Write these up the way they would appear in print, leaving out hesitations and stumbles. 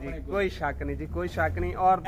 जी, कोई शक नहीं जी, कोई शक नहीं। और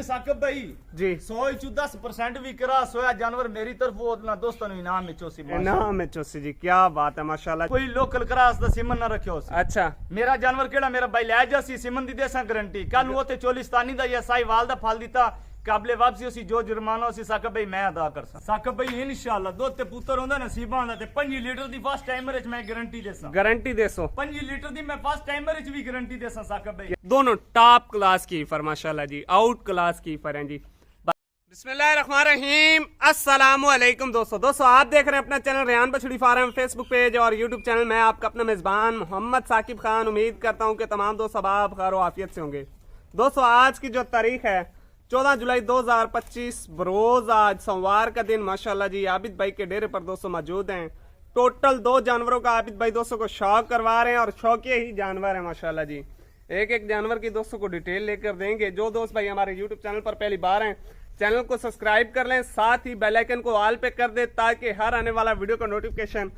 साकिब भाई जी 110% भी करा सोया जानवर मेरी तरफ ना दोस्तों इनाम में चोसी इनाम में चोसी जी, क्या बात है माशाल्लाह। कोई लोकल क्रास दा सिमन ना रखियो। अच्छा मेरा जानवर केड़ा मेरा भाई लै जासी सिमन दी देसा गारंटी कल वो ते चोलिस्तानी दा या साईवाल दा फल दिता काबले वापसी उसी जो जुर्माना उसी साकिब भाई मैं अदा कर सा। साकिब भाई इंशाल्लाह दो ते पुत्र होंदा नसीबा होंदा ते 5 लीटर दी फर्स्ट टाइमर च मैं गारंटी देसा। गारंटी देसो 5 लीटर दी मैं फर्स्ट टाइमर च भी गारंटी देसा साकिब भाई। दोनों टॉप क्लास की फर माशाल्लाह जी, आउट क्लास की फर हैं जी। बिस्मिल्लाहिर्रहमानिर्रहीम, अस्सलामुअलैकुम दोस्तों आप देख रहे हैं अपना चैनल रेहान बछड़ी फार्म फेसबुक पेज और यूट्यूब चैनल। मैं आपका अपना मेजबान मोहम्मद साकिब खान। उम्मीद करता हूं कि तमाम दोस्त अब खैर आफियत से होंगे। दोस्तों आज की जो तारीख है 14 जुलाई 2025 बरोज आज सोमवार का दिन माशाल्लाह जी आबिद भाई के डेरे पर दोस्तों मौजूद हैं। टोटल 2 जानवरों का आबिद भाई दोस्तों को शौक करवा रहे हैं और शौकिया ही जानवर है माशाल्लाह जी। एक एक जानवर की दोस्तों को डिटेल लेकर देंगे। जो दोस्त भाई हमारे यूट्यूब चैनल पर पहली बार हैं चैनल को सब्सक्राइब कर लें, साथ ही बेल आइकन को ऑल पे कर दे ताकि हर आने वाला वीडियो का नोटिफिकेशन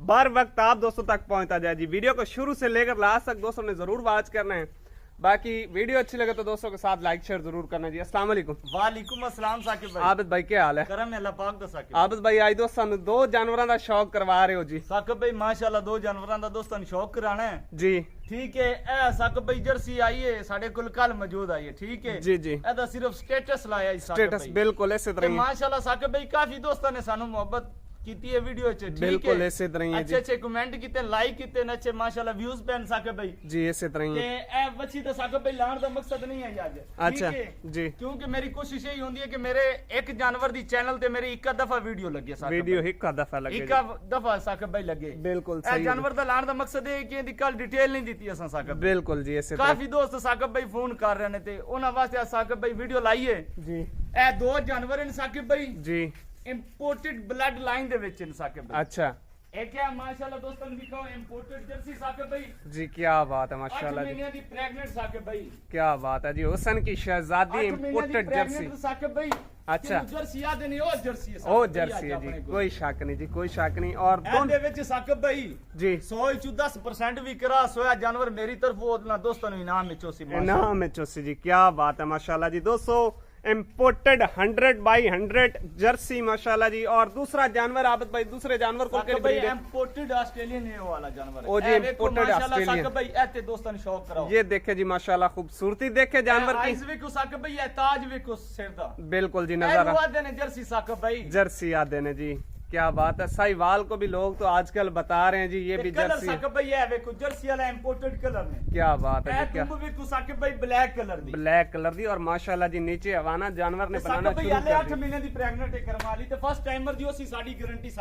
बर वक्त आप दोस्तों तक पहुंचता जाए जी। वीडियो को शुरू से लेकर लास्ट तक दोस्तों ने जरूर वॉच करना है। बाकी वीडियो अच्छी लगे तो दोस्तों के साथ लाइक शेयर जरूर करना जी। अस्सलाम वालेकुम। वालेकुम अस्सलाम साकिब भाई। आबिद भाई क्या हाल है? करम है अल्लाह पाक दा साकिब। आबिद भाई आज दोस्तों 2 जानवरों का शौक करवा रहे हो जी। साकिब भाई माशाल्लाह 2 जानवरों का दोस्तों शौक कराना है जी। ठीक है ए साकिब भाई जर्सी आई है साडे कोल कल मौजूद आई है। ठीक है जी जी एदा सिर्फ स्टेटस लाया है स्टेटस बिल्कुल इसी तरह माशाल्लाह साकिब भाई काफी दोस्तों ने सानू मोहब्बत कीती है वीडियो च। बिल्कुल इसी तरह अच्छे अच्छे कमेंट कीते लाइक कीते अच्छे माशाल्लाह व्यूज पैन साकिब भाई जी इसी तरह ते ए बच्ची तो साकिब भाई लाण दा मकसद नहीं है आज। अच्छा जी क्योंकि मेरी कोशिश यही होती है कि मेरे एक जानवर दी चैनल ते मेरी एक दफा वीडियो लगे साकिब वीडियो एक दफा लगे एक दफा साकिब भाई लगे। बिल्कुल सही जानवर दा लाण दा मकसद है कि कल डिटेल नहीं दी असां साकिब। बिल्कुल जी ऐसे काफी दोस्त साकिब भाई फोन कर रहे ने ते उन्हां वास्ते साकिब भाई वीडियो लाई है जी। ए 2 जानवर ने साकिब भाई जी इंपोर्टेड ब्लड लाइन दे विच साकिब भाई। अच्छा एक है माशाल्लाह दोस्तों दिखाओ इंपोर्टेड जर्सी साकिब भाई जी, क्या बात है माशाल्लाह 8 महीने दी प्रेग्नेंट साकिब भाई। क्या बात है जी, हुसन की शहजादी इंपोर्टेड जर्सी साकिब भाई। अच्छा जर्सी याद नहीं ओ जर्सी है ओ जर्सी है जी, कोई शक नहीं जी, कोई शक नहीं। और दोनों दे विच साकिब भाई जी 110% भी करा सोया जानवर मेरी तरफ ना दोस्तों इनाम में चोसी इनाम में चोसी जी, क्या बात है माशाल्लाह जी। दोस्तों इम्पोर्टेड 100/100 जर्सी माशाल्लाह जी। और दूसरा जानवर आबिद भाई दूसरे जानवर को इम्पोर्टेड ऑस्ट्रेलियन है वाला जानवर ओ जी इम्पोर्टेड ऑस्ट्रेलियन भाई ऐसे दोस्तों ने शौक कराओ। ये देखे जी माशाल्लाह खूबसूरती देखे जानवर की। देखो साकिब भाई ये ताज देखो सिर दा बिल्कुल जी नजारा जर्सी साकिब भाई जर्सी याद देने जी, क्या बात है। साहिवाल को भी लोग तो आजकल बता रहे हैं जी ये भी जर्सी साकिब भाई है देखो जर्सी वाला इंपोर्टेड कलर में। क्या बात है जी, क्या देखो साकिब भाई ब्लैक कलर दी और माशाल्लाह जी नीचे हवाना जानवर ने बनाना शुरू कर दिया। 8 महीने दी प्रेग्नेंट है करवा ली तो फर्स्ट टाइमर दी ओसी साडी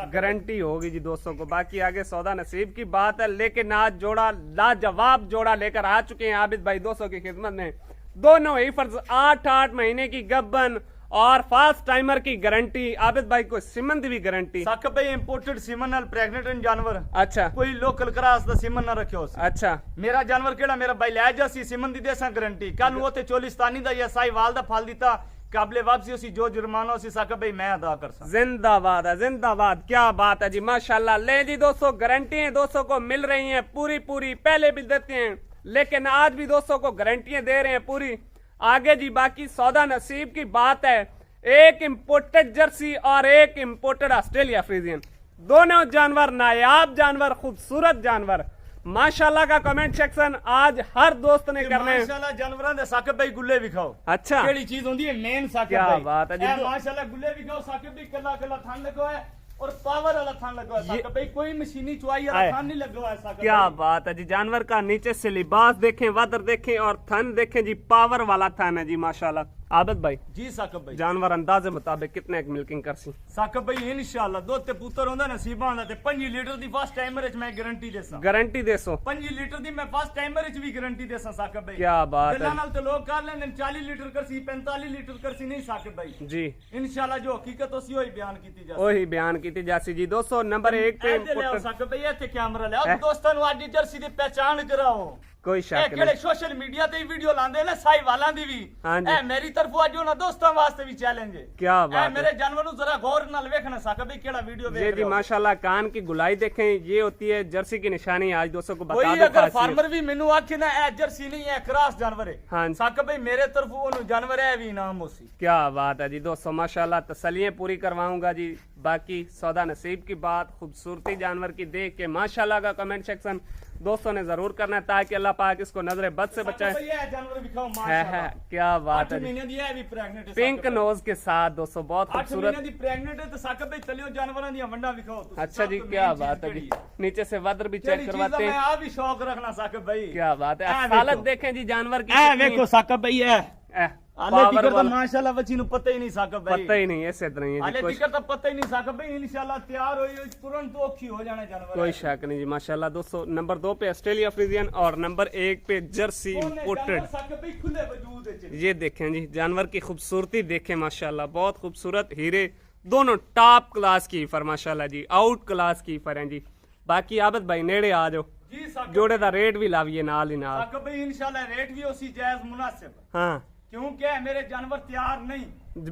गारंटी होगी जी दोस्तों को। बाकी आगे सौदा नसीब की बात है। लेकिन आज जोड़ा लाजवाब जोड़ा लेकर आ चुके हैं आबिद भाई दोस्तों की खिदमत में। दोनों ही फर्ज 8 महीने की गब्बन और फास्ट टाइमर की गारंटी। आबिद भाई को सिमन दी भी गारंटी। साकिब भाई इंपोर्टेड सिमन नाल प्रेग्नेंट जानवर। अच्छा कोई लोकल क्रास दा सिमन ना रखियो। अच्छा मेरा जानवर केड़ा मेरा भाई लै जासी सिमन दी देसा गारंटी कल वो ते चोलिस्तानी दा या साईवाल दा फल दिता काबले वापसी उसी जो जुर्माना उसी साकिब भाई मैं अदा कर सा। जिंदाबाद है जिंदाबाद, क्या बात है जी माशाल्लाह। ले जी दोस्तों गारंटी दोस्तों को मिल रही है पूरी पहले भी देते हैं लेकिन आज भी दोस्तों को गारंटियां दे रहे हैं पूरी। आगे जी बाकी सौदा नसीब की बात है। एक इंपोर्टेड जर्सी और एक इंपोर्टेड ऑस्ट्रेलिया फ्रीजियन, दोनों जानवर नायाब जानवर, खूबसूरत जानवर माशाल्लाह का कमेंट सेक्शन आज हर दोस्त ने करना है। माशाल्लाह जानवरां दे साकिब भाई गुल्ले विखाओ। अच्छा केड़ी चीज होंदी है मेन साकिब भाई, क्या बात है जी। माशाल्लाह गुल्ले विखाओ साकिब भाई कला थान लगा है और पावर वाला थान लगा है साकिब भाई, कोई मशीनी चुआई वाला थान नहीं लगा है साकिब। क्या बात है जी, जानवर का नीचे से लिबास देखें, वादर देखें और थन देखें जी, पावर वाला थन है जी माशाल्लाह। आबिद भाई जी साकिब भाई जानवर अंदाजे मुताबिक कितने एक मिल्किंग कर सी साकिब भाई इंशाल्लाह दो ते पुत्र होंदा नसीबा होंदा ते 5 लीटर दी फर्स्ट टाइमर च मैं गारंटी देसा। गारंटी देसो 5 लीटर दी मैं फर्स्ट टाइमर च भी गारंटी देसा साकिब भाई। क्या बात है। नाल तो लोग कर लेंदे 40 लीटर करसी 45 लीटर करसी नहीं साकिब भाई जी। इंशाल्लाह जो हकीकत होसी वही बयान कीती जासी। वही बयान कीती जासी जी। दोस्तों नंबर 1 पे साकिब भाई ऐसे कैमरा ले अब दोस्तों आज जर्सी दी पहचान कराओ। कोई शक केड़े सोशल मीडिया ते वीडियो लांदे ने साई वाला दी भी हाँ जी। मेरी तरफों आज ना दोस्तों वास्ते भी चैलेंज है। क्या बात मेरे जानवर नु जरा गौर नाल देखना साका भाई केड़ा वीडियो देख जी रहे हो। माशाल्लाह कान की गुलाई देखें, ये होती है जर्सी की निशानी। आज दोस्तों को बता कोई दो अगर खासियत। फार्मर भी मेनू आखे ना ए जर्सी नहीं है क्रॉस जानवर है हाँ जी। साका भाई मेरे तरफों ओनु जानवर है भी इनाम होसी। क्या बात है जी दोस्तों, माशाल्लाह तसल्लियां पूरी करवाऊंगा जी। बाकी सौदा नसीब की बात, खूबसूरती जानवर की देख के माशाल्लाह का कमेंट सेक्शन दोस्तों ने जरूर करना है ताकि अल्लाह पाक इसको नजरे बद से बचाए। साका भाई ये जानवर दिखाओ है माशाल्लाह। क्या बात 8 है जी। महीने दी है भी प्रेग्नेंट है। पिंक नोज के साथ दोस्तों बहुत 8 खूबसूरत। महीने दी प्रेग्नेंट है तो साका भाई चलियो जानवरां दी वंडा दिखाओ तुसी। अच्छा जी, सब तो क्या main बात चीज है जी। केड़ी नीचे से वद्र भी केड़ी चेक चीज़ करवाते मैं हैं। आ भी शौक रखना साका भाई। क्या बात है, ए हालत देखो। देखें जी जानवर की ए कितनी- देखो साका भाई है ए, आले पावर दिकर तो वाला। माशाल्लाह बच्ची नु पता ही नहीं साका भाई। पता ही नहीं है, ऐसे तरह ही है आले जी। कोई दिकर तो पता ही नहीं साका भाई। इंशाल्लाह तैयार होई तुरंत औखी हो जाना जानवर। कोई शक नहीं जी माशाल्लाह दोस्तों। नंबर 2 पे ऑस्ट्रेलिया फ्रीजियन और नंबर 1 पे जर्सी इंपोर्टेड। साका भाई खुले वजूद है। ये देखें जी जानवर की खूबसूरती देखें माशाल्लाह, बहुत खूबसूरत हीरे दोनों टॉप क्लास की फर माशाल्लाह जी, आउट क्लास की फर हैं जी। बाकी आबद भाई नेड़े आ जाओ, जी साका जोड़े दा रेट भी लाविए नाल ही नाल। साका भाई इंशाल्लाह रेट भी उसी जायज मुनासिब हाँ क्योंकि मेरे जानवर तैयार नहीं।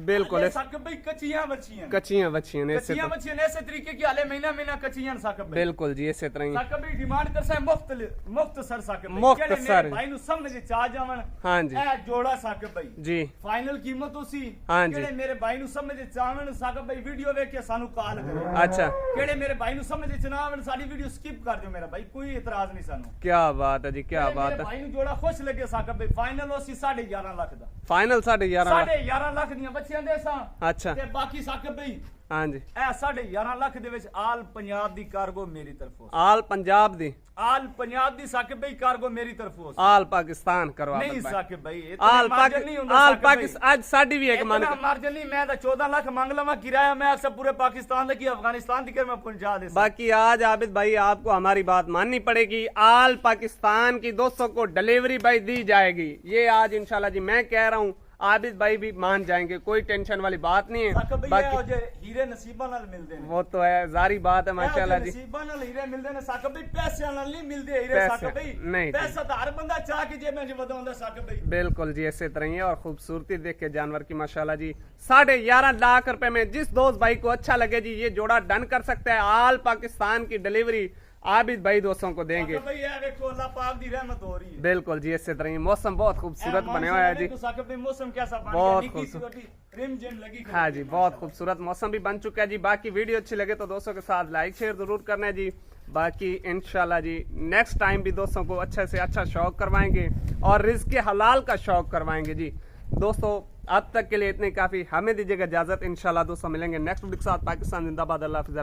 बिल्कुल आले साका भाई कच्चियां बच्चियां कच्चियां बच्चियां ने ऐसे कच्चियां तो बच्चियां ऐसे तरीके की आले महीना महीना कच्चियां साका भाई। बिल्कुल जी ऐसे तरह ही। साका भाई डिमांड कर सा मुख्तसर साका भाई। मुख्तसर। केड़े मेरे भाई नु समझ चा जावन हाँ जी ए जोड़ा साका भाई जी फाइनल कीमत उसी। हाँ जी। केड़े मेरे भाई नु समझ चावन साका भाई वीडियो देख के सानू कॉल करे। अच्छा केड़े मेरे भाई नु समझ चनावन साडी वीडियो स्किप कर दियो मेरा भाई, कोई इतराज नहीं सानू। क्या बात है जी, क्या केड़े बात मेरे है। भाई नु जोड़ा खुश लगे साका भाई। फाइनल उसी 11.5 लाख दा। फाइनल 11.5 11.5 लाख दियां बच्चियां दे सा अच्छा ते बाकी साका भाई हाँ जी। ए 11.5 लाख दे विच आल पंजाब दी कार्गो मेरी तरफों। आल पंजाब दी, आल पंजाब दी साके भाई कार्गो मेरी तरफों। आल पाकिस्तान करवा नहीं भाई। साके भाई आल मार्जिन नहीं हुंदा आल साके भाई। पाकिस्तान आज साडी भी एक मन इतना मार्जिन नहीं, मैं तो 14 लाख मांग लवा किराया मैं सब पूरे पाकिस्तान की अफगानिस्तान की मैं पहुंचा दे। बाकी आज आबिद भाई आपको हमारी बात माननी पड़ेगी। आल पाकिस्तान की दोस्तों को डिलीवरी भाई दी जाएगी, ये आज इंशाल्लाह जी मैं कह रहा हूँ। आबिद भाई भी मान जाएंगे, कोई टेंशन वाली बात नहीं साके है। भाई बाकी ये जे हीरे नसीबा नाल मिलदे ने। वो तो है जारी बात है माशाल्लाह जी। नसीबा नाल हीरे मिलदे ने साके भाई, पैसे नाल नहीं मिलदे हीरे पैसे साके भाई। नहीं जी। पैसा तो हर बंदा चाह के जेब में वधाउंदा साके भाई। बिल्कुल जी ऐसे तरह ही है। और खूबसूरती देख के जानवर की माशाल्लाह जी 11.5 लाख रुपए में जिस दोस्त भाई को अच्छा लगे जी ये जोड़ा डन कर सकते हैं। आल पाकिस्तान की डिलीवरी आबिद भाई दोस्तों को देंगे। साके भाई ये देखो अल्लाह पाक दी रहमत हो रही है। बिल्कुल जी ऐसे तरह ही। मौसम बहुत खूबसूरत बने हुआ है जी, तो साके भाई मौसम कैसा बन बहुत गया? खूबसूरत। रिम जिम लगी खड़ी हाँ है। जी बहुत खूबसूरत मौसम भी बन चुका है जी। बाकी वीडियो अच्छी लगे तो दोस्तों के साथ लाइक शेयर जरूर करना है जी। बाकी इंशाल्लाह जी नेक्स्ट टाइम भी दोस्तों को अच्छे से अच्छा शौक करवाएंगे और रिस्क के हलाल का शौक करवाएंगे जी। दोस्तों अब तक के लिए इतने काफी, हमें दीजिएगा इजाजत। इंशाल्लाह दोस्तों मिलेंगे नेक्स्ट वीडियो के साथ। पाकिस्तान जिंदाबाद, अल्लाह हाफिज़।